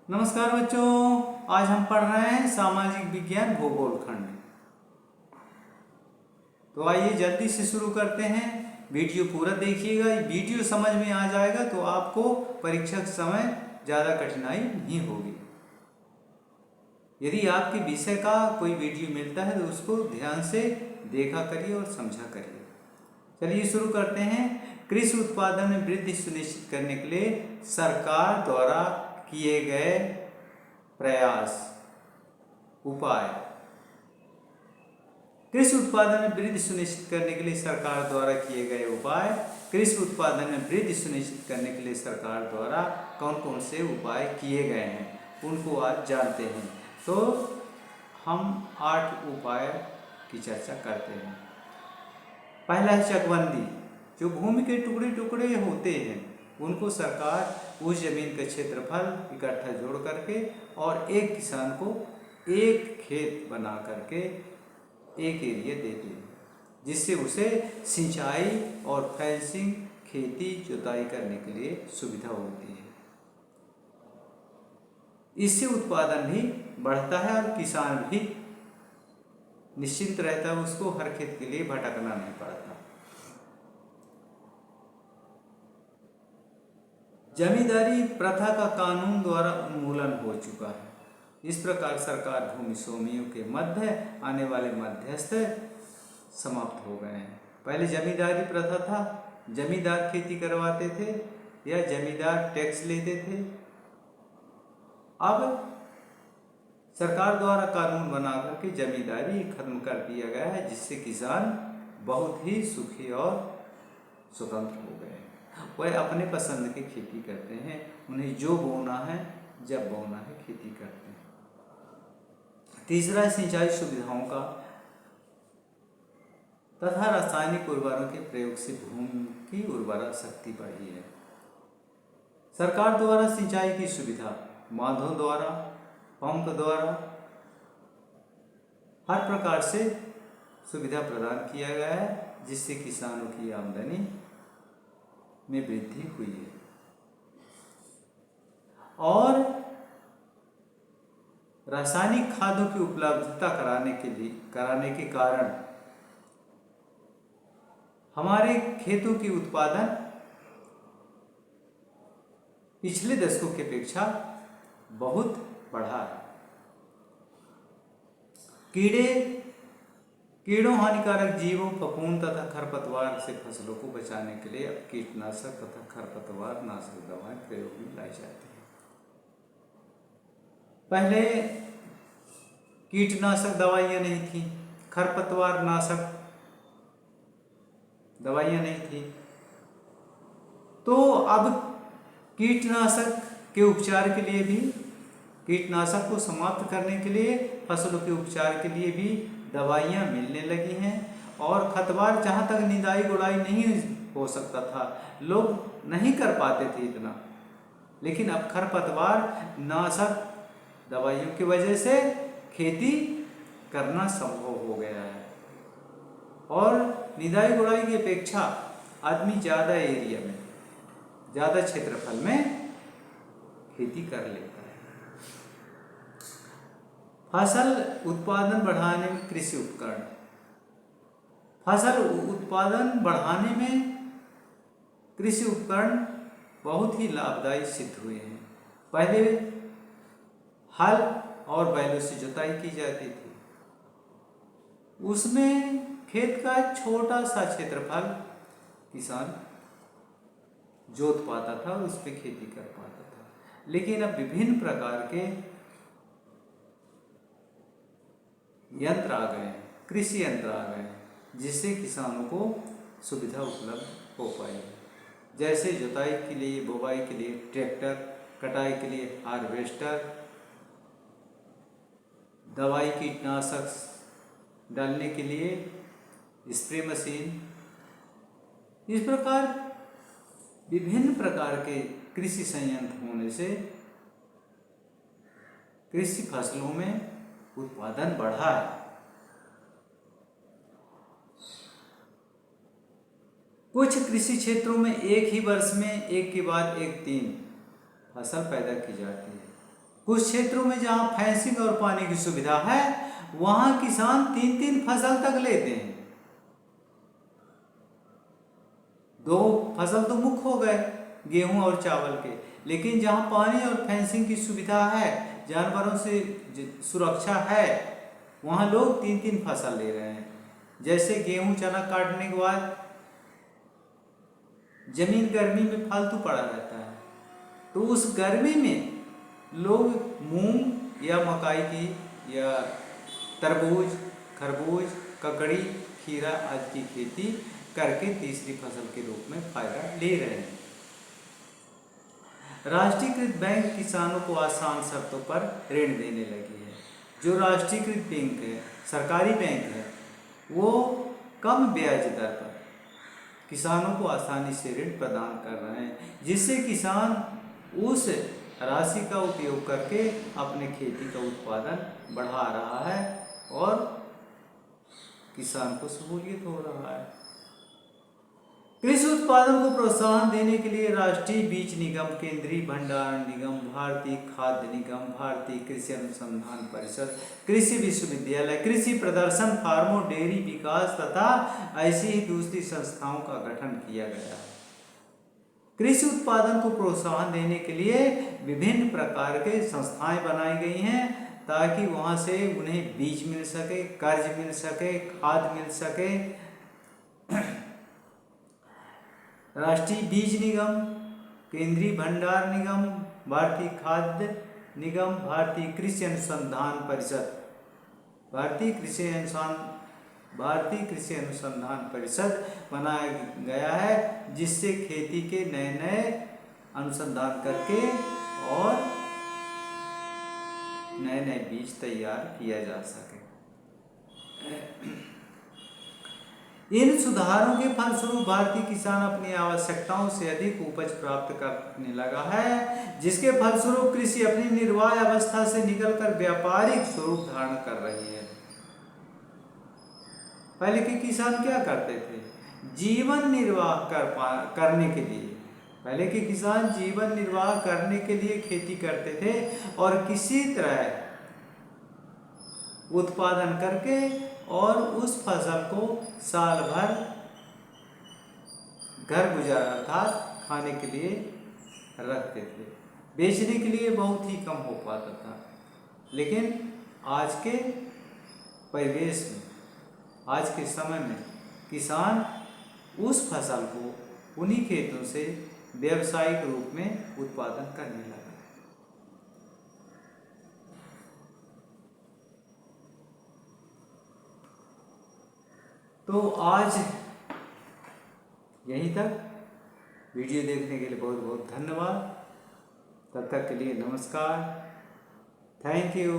नमस्कार बच्चों, आज हम पढ़ रहे हैं सामाजिक विज्ञान भूगोल खंड। तो आइए जल्दी से शुरू करते हैं। वीडियो पूरा देखिएगा, वीडियो समझ में आ जाएगा तो आपको परीक्षा के समय ज़्यादा कठिनाई नहीं होगी। यदि आपके विषय का कोई वीडियो मिलता है तो उसको ध्यान से देखा करिए और समझा करिए। चलिए शुरू करते हैं। कृषि उत्पादन में वृद्धि सुनिश्चित करने के लिए सरकार द्वारा किए गए प्रयास उपाय। कृषि उत्पादन में वृद्धि सुनिश्चित करने के लिए सरकार द्वारा किए गए उपाय। कृषि उत्पादन में वृद्धि सुनिश्चित करने के लिए सरकार द्वारा कौन कौन से उपाय किए गए हैं उनको आज जानते हैं। तो हम 8 उपाय की चर्चा करते हैं। पहला है चकबंदी। जो भूमि के टुकड़े टुकड़े होते हैं उनको सरकार उस जमीन का क्षेत्रफल इकट्ठा जोड़ करके और एक किसान को एक खेत बना करके एक एरिया देते हैं, जिससे उसे सिंचाई और फेंसिंग, खेती जुताई करने के लिए सुविधा होती है। इससे उत्पादन भी बढ़ता है और किसान भी निश्चिंत रहता है, उसको हर खेत के लिए भटकना नहीं पड़ता। जमींदारी प्रथा का कानून द्वारा उन्मूलन हो चुका है। इस प्रकार सरकार भूमि स्वामियों के मध्य आने वाले मध्यस्थ समाप्त हो गए हैं। पहले जमींदारी प्रथा था, जमींदार खेती करवाते थे या जमींदार टैक्स लेते थे। अब सरकार द्वारा कानून बना करके जमींदारी खत्म कर दिया गया है, जिससे किसान बहुत ही सुखी और स्वतंत्र हो गए हैं। वह अपने पसंद की खेती करते हैं, उन्हें जो बोना है जब बोना है खेती करते हैं। तीसरा, सिंचाई सुविधाओं का तथा रासायनिक उर्वरकों के प्रयोग से भूमि की उर्वरा शक्ति बढ़ी है। सरकार द्वारा सिंचाई की सुविधा बांधों द्वारा, पंप द्वारा हर प्रकार से सुविधा प्रदान किया गया है, जिससे किसानों की आमदनी में वृद्धि हुई है। और रासायनिक खादों की उपलब्धता कराने के कारण हमारे खेतों की उत्पादन पिछले दशकों की अपेक्षा बहुत बढ़ा है। कीड़ों, हानिकारक जीवों, फफूंद तथा खरपतवार से फसलों को बचाने के लिए अब कीटनाशक तथा खरपतवार नाशक दवाएं प्रयोग में लाई जाती हैं। पहले कीटनाशक दवाइयाँ नहीं थी, खरपतवार नाशक दवाइयाँ नहीं थी, तो अब कीटनाशक के उपचार के लिए भी, कीटनाशक को समाप्त करने के लिए, फसलों के उपचार के लिए भी दवाइयाँ मिलने लगी हैं। और खतवार जहाँ तक निदाई गुड़ाई नहीं हो सकता था, लोग नहीं कर पाते थे इतना, लेकिन अब खरपतवार नाशक दवाइयों की वजह से खेती करना संभव हो गया है। और निदाई गुड़ाई की अपेक्षा आदमी ज़्यादा एरिया में, ज़्यादा क्षेत्रफल में खेती कर लेता है। फसल उत्पादन बढ़ाने में कृषि उपकरण। फसल उत्पादन बढ़ाने में कृषि उपकरण बहुत ही लाभदायी सिद्ध हुए हैं। पहले हल और बैलों से जुताई की जाती थी, उसमें खेत का छोटा सा क्षेत्रफल किसान जोत पाता था, उस पर खेती कर पाता था। लेकिन अब विभिन्न प्रकार के यंत्र आ गए हैं, कृषि यंत्र आ गए हैं, जिससे किसानों को सुविधा उपलब्ध हो पाई है। जैसे जुताई के लिए, बुवाई के लिए ट्रैक्टर, कटाई के लिए हार्वेस्टर, दवाई कीटनाशक डालने के लिए स्प्रे मशीन। इस प्रकार विभिन्न प्रकार के कृषि संयंत्र होने से कृषि फसलों में उत्पादन बढ़ा है। कुछ कृषि क्षेत्रों में एक ही वर्ष में एक के बाद एक 3 फसल पैदा की जाती है। कुछ क्षेत्रों में जहाँ फेंसिंग और पानी की सुविधा है वहाँ किसान 3-3 फसल तक लेते हैं। 2 फसल तो मुख्य हो गए गेहूं और चावल के, लेकिन जहाँ पानी और फेंसिंग की सुविधा है, जानवरों से सुरक्षा है, वहाँ लोग 3-3 फसल ले रहे हैं। जैसे गेहूं चना काटने के बाद जमीन गर्मी में फालतू पड़ा रहता है, तो उस गर्मी में लोग मूंग या मकाई की या तरबूज, खरबूज, ककड़ी, खीरा आदि की खेती करके तीसरी फसल के रूप में फायदा ले रहे हैं। राष्ट्रीयकृत बैंक किसानों को आसान शर्तों पर ऋण देने लगी है। जो राष्ट्रीयकृत बैंक है, सरकारी बैंक है, वो कम ब्याज दर पर किसानों को आसानी से ऋण प्रदान कर रहे हैं, जिससे किसान उस राशि का उपयोग करके अपने खेती का उत्पादन बढ़ा रहा है और किसान को सहूलियत हो रहा है। कृषि उत्पादन को प्रोत्साहन देने के लिए राष्ट्रीय बीज निगम, केंद्रीय भंडारण निगम, भारतीय खाद्य निगम, भारतीय कृषि अनुसंधान परिषद, कृषि विश्वविद्यालय, कृषि प्रदर्शन, फार्मो डेयरी विकास तथा ऐसी ही दूसरी संस्थाओं का गठन किया गया है। कृषि उत्पादन को प्रोत्साहन देने के लिए विभिन्न प्रकार के संस्थाएं बनाई गई हैं ताकि वहां से उन्हें बीज मिल सके, कर्ज मिल सके, खाद मिल सके। राष्ट्रीय बीज निगम, केंद्रीय भंडार निगम, भारतीय खाद्य निगम, भारतीय कृषि अनुसंधान परिषद, भारतीय कृषि अनुसंधान परिषद बनाया गया है, जिससे खेती के नए नए अनुसंधान करके और नए नए बीज तैयार किया जा सके। इन सुधारों के फलस्वरूप भारतीय किसान अपनी आवश्यकताओं से अधिक उपज प्राप्त करने लगा है, जिसके फलस्वरूप कृषि अपनी निर्वाह अवस्था से निकलकर व्यापारिक स्वरूप धारण कर रही है। पहले के किसान क्या करते थे? जीवन निर्वाह करने के लिए, पहले के किसान जीवन निर्वाह करने के लिए खेती करते थे और किसी तरह उत्पादन करके और उस फसल को साल भर घर गुजारा अर्थात खाने के लिए रखते थे। बेचने के लिए बहुत ही कम हो पाता था। लेकिन आज के परिवेश में, आज के समय में किसान उस फसल को उन्हीं खेतों से व्यावसायिक रूप में उत्पादन करने लगा। तो आज यहीं तक। वीडियो देखने के लिए बहुत बहुत धन्यवाद। तब तक के लिए नमस्कार। Thank you.